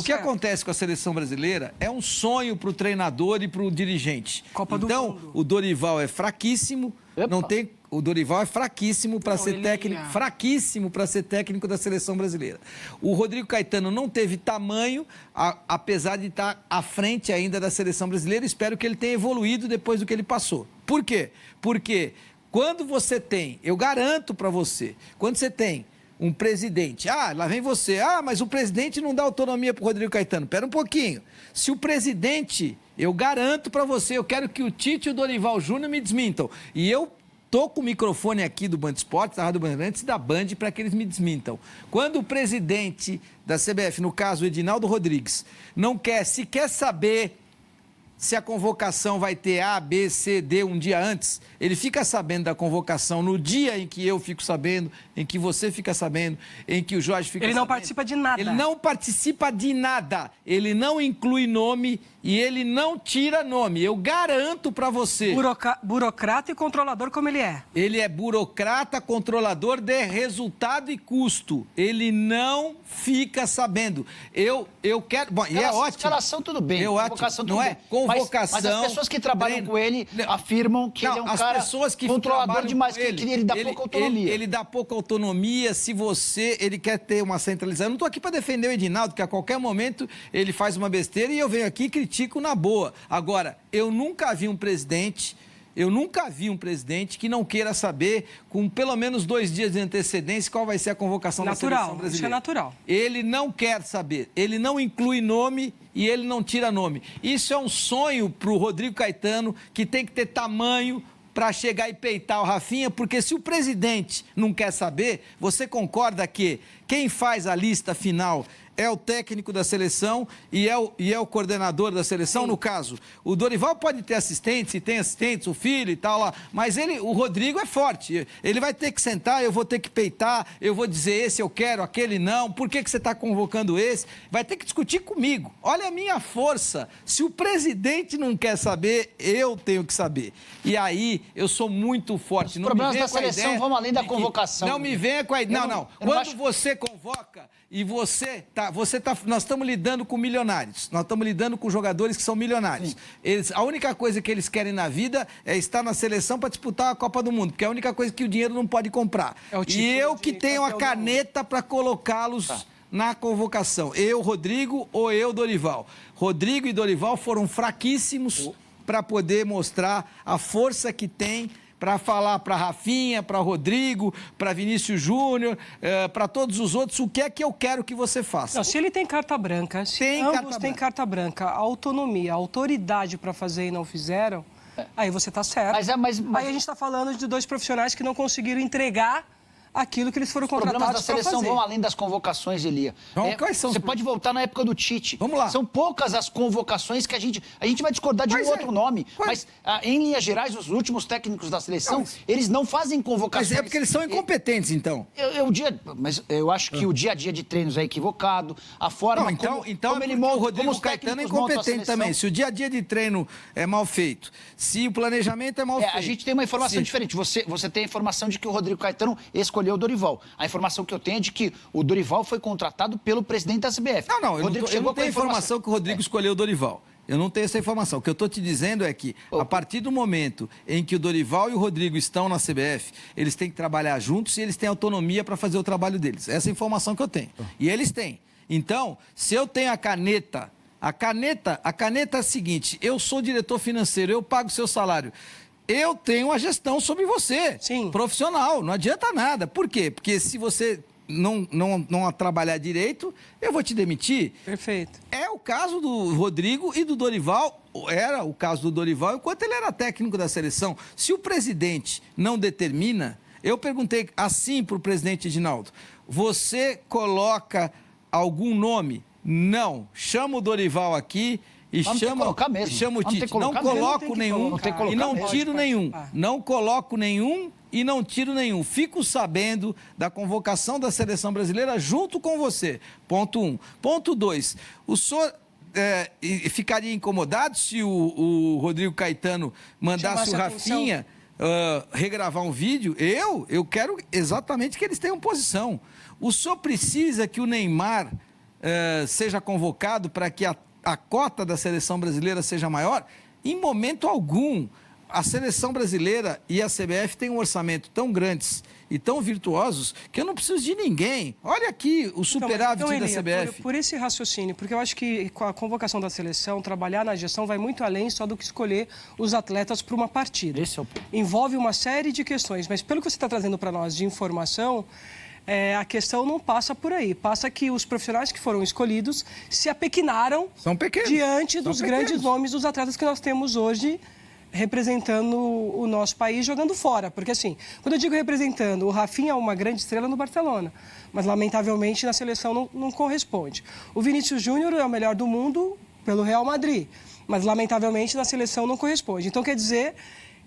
que acontece com a seleção brasileira é um sonho para o treinador e para o dirigente. Copa do Então, Mundo. o Dorival é fraquíssimo, não tem... O Dorival é fraquíssimo para ser técnico, fraquíssimo para ser técnico da seleção brasileira. O Rodrigo Caetano não teve tamanho, apesar de estar à frente ainda da seleção brasileira. Espero que ele tenha evoluído depois do que ele passou. Por quê? Porque quando você tem, eu garanto para você, quando você tem um presidente, lá vem você, mas o presidente não dá autonomia para o Rodrigo Caetano. Pera um pouquinho. Se o presidente, eu garanto para você, eu quero que o Tite e o Dorival Júnior me desmintam. E eu estou com o microfone aqui do Band Esportes, da Rádio Bandeirantes e da Band para que eles me desmintam. Quando o presidente da CBF, no caso o Edinaldo Rodrigues, não quer sequer saber se a convocação vai ter A, B, C, D um dia antes, ele fica sabendo da convocação no dia em que eu fico sabendo, em que você fica sabendo, em que o Jorge fica sabendo. Ele não participa de nada. Ele não participa de nada. Ele não inclui nome e ele não tira nome. Eu garanto para você. Burocrata e controlador como ele é. Ele é burocrata, controlador de resultado e custo. Ele não fica sabendo. Eu quero... Bom, e é ótimo. Escalação tudo bem. Convocação tudo bem. Convocação... Mas as pessoas que trabalham com ele afirmam que ele é um cara controlador demais, que ele dá pouca autonomia. Ele dá pouca autonomia se ele quer ter uma centralização. Eu não estou aqui para defender o Edinaldo, que a qualquer momento ele faz uma besteira e eu venho aqui e critico na boa. Agora, eu nunca vi um presidente que não queira saber, com pelo menos 2 dias de antecedência, qual vai ser a convocação da seleção brasileira. Isso é natural. Ele não quer saber, ele não inclui nome e ele não tira nome. Isso é um sonho para o Rodrigo Caetano, que tem que ter tamanho para chegar e peitar o Rafinha, porque se o presidente não quer saber, você concorda que quem faz a lista final é o técnico da seleção e é o coordenador da seleção? Sim. No caso, o Dorival pode ter assistentes, se tem assistentes, o filho e tal lá, mas o Rodrigo é forte. Ele vai ter que sentar, eu vou ter que peitar, eu vou dizer esse eu quero, aquele não, por que você está convocando esse? Vai ter que discutir comigo. Olha a minha força. Se o presidente não quer saber, eu tenho que saber. E aí, eu sou muito forte. Os problemas da seleção vão além da convocação. Não me venha com a ideia. Não. Quando você convoca e nós estamos lidando com milionários, nós estamos lidando com jogadores que são milionários. A única coisa que eles querem na vida é estar na seleção para disputar a Copa do Mundo, porque é a única coisa que o dinheiro não pode comprar. E eu que tenho a caneta para colocá-los na convocação. Eu, Rodrigo, ou eu, Dorival. Rodrigo e Dorival foram fraquíssimos para poder mostrar a força que tem para falar para Rafinha, para Rodrigo, para Vinícius Júnior, para todos os outros, o que é que eu quero que você faça. Não, se ele tem carta branca, ambos têm carta branca, a autonomia, a autoridade para fazer e não fizeram, aí você está certo. Mas aí a gente está falando de 2 profissionais que não conseguiram entregar aquilo que eles foram contratados para fazer. Os problemas da seleção vão além das convocações, Elia. Quais são você pode voltar na época do Tite. Vamos lá. São poucas as convocações que a gente vai discordar de outro nome. Mas, em linhas gerais, os últimos técnicos da seleção, eles não fazem convocações. Mas é porque eles são incompetentes, então. Mas eu acho que o dia a dia de treinos é equivocado, a forma como ele monta. O Rodrigo Caetano é incompetente também. Se o dia a dia de treino é mal feito, se o planejamento é mal feito. A gente tem uma informação diferente. Você tem a informação de que o Rodrigo Caetano escolheu o Dorival. A informação que eu tenho é de que o Dorival foi contratado pelo presidente da CBF. Eu não tenho informação que o Rodrigo escolheu o Dorival. Eu não tenho essa informação. O que eu estou te dizendo é que, a partir do momento em que o Dorival e o Rodrigo estão na CBF, eles têm que trabalhar juntos e eles têm autonomia para fazer o trabalho deles. Essa é a informação que eu tenho. E eles têm. Então, se eu tenho a caneta é a seguinte: eu sou diretor financeiro, eu pago o seu salário. Eu tenho a gestão sobre você, profissional, não adianta nada. Por quê? Porque se você não trabalhar direito, eu vou te demitir. Perfeito. É o caso do Rodrigo e do Dorival, era o caso do Dorival enquanto ele era técnico da seleção. Se o presidente não determina, eu perguntei assim para o presidente Edinaldo, você coloca algum nome? Não. Chama o Dorival aqui e chama o Tite. Não coloco nenhum e não tiro nenhum. Não coloco nenhum e não tiro nenhum. Fico sabendo da convocação da seleção brasileira junto com você. Ponto 1. Ponto 2. O senhor ficaria incomodado se o Rodrigo Caetano mandasse o Rafinha regravar um vídeo? Eu quero exatamente que eles tenham posição. O senhor precisa que o Neymar seja convocado para que a cota da seleção brasileira seja maior? Em momento algum. A seleção brasileira e a CBF têm um orçamento tão grandes e tão virtuosos que eu não preciso de ninguém. Olha aqui o superávit da CBF. Por esse raciocínio, porque eu acho que com a convocação da seleção, trabalhar na gestão vai muito além só do que escolher os atletas para uma partida. Esse é o ponto. Envolve uma série de questões, mas pelo que você está trazendo para nós de informação, a questão não passa por aí. Passa que os profissionais que foram escolhidos se apequinaram diante dos grandes nomes dos atletas que nós temos hoje representando o nosso país, jogando fora. Porque, assim, quando eu digo representando, o Rafinha é uma grande estrela no Barcelona, mas, lamentavelmente, na seleção não corresponde. O Vinícius Júnior é o melhor do mundo pelo Real Madrid, mas, lamentavelmente, na seleção não corresponde. Então, quer dizer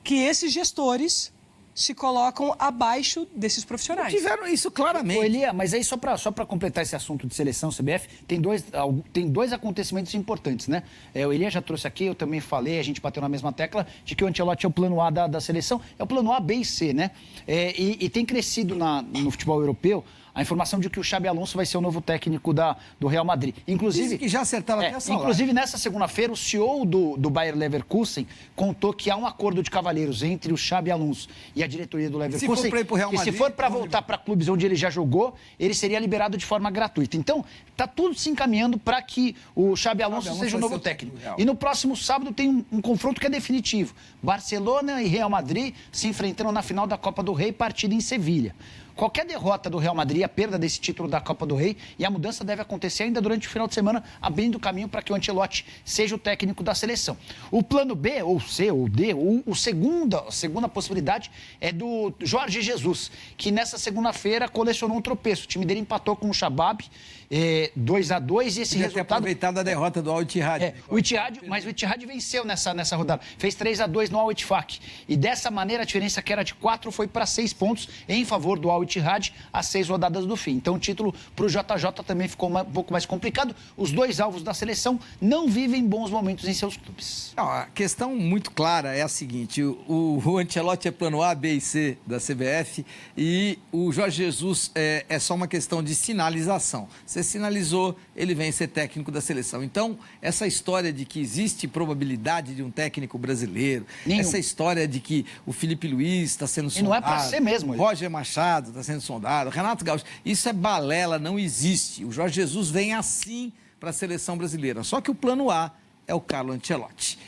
que esses gestores se colocam abaixo desses profissionais. Tiveram isso claramente. Ô, Elia, mas aí só para completar esse assunto de seleção CBF, tem dois acontecimentos importantes, né? O Elia já trouxe aqui, eu também falei, a gente bateu na mesma tecla de que o Ancelotti é o plano A da seleção, é o plano A, B e C, né? E tem crescido no futebol europeu a informação de que o Xabi Alonso vai ser o novo técnico do Real Madrid. Inclusive, dizem que já acertaram até a salário. Inclusive, nessa segunda-feira, o CEO do Bayer Leverkusen contou que há um acordo de cavalheiros entre o Xabi Alonso e a diretoria do Leverkusen. Se for para ir pro Real Madrid, se for para voltar para clubes onde ele já jogou, ele seria liberado de forma gratuita. Então, está tudo se encaminhando para que o Xabi Alonso seja o novo técnico. E no próximo sábado tem um confronto que é definitivo. Barcelona e Real Madrid se enfrentando na final da Copa do Rei, partida em Sevilha. Qualquer derrota do Real Madrid, a perda desse título da Copa do Rei, e a mudança deve acontecer ainda durante o final de semana, abrindo o caminho para que o Ancelotti seja o técnico da seleção. O plano B, ou C, ou D, a segunda possibilidade é do Jorge Jesus, que nessa segunda-feira colecionou um tropeço. O time dele empatou com o Shabab, 2-2, e esse resultado... ter aproveitado a derrota do Al Ittihad. Mas o Ittihad venceu nessa rodada. Fez 3-2 no Al Ittifaq. E dessa maneira, a diferença que era de 4 foi para 6 pontos em favor do Al Ittihad às 6 rodadas do fim. Então o título para o JJ também ficou um pouco mais complicado. Os dois alvos da seleção não vivem bons momentos em seus clubes. Não, a questão muito clara é a seguinte: o Ancelotti é plano A, B e C da CBF e o Jorge Jesus é só uma questão de sinalização. Você sinalizou, ele vem ser técnico da seleção. Então, essa história de que existe probabilidade de um técnico brasileiro, essa história de que o Felipe Luiz está sendo sondado, e não é para ser mesmo. Roger Machado está sendo sondado, Renato Gaúcho, isso é balela, não existe. O Jorge Jesus vem assim para a seleção brasileira. Só que o plano A é o Carlo Ancelotti.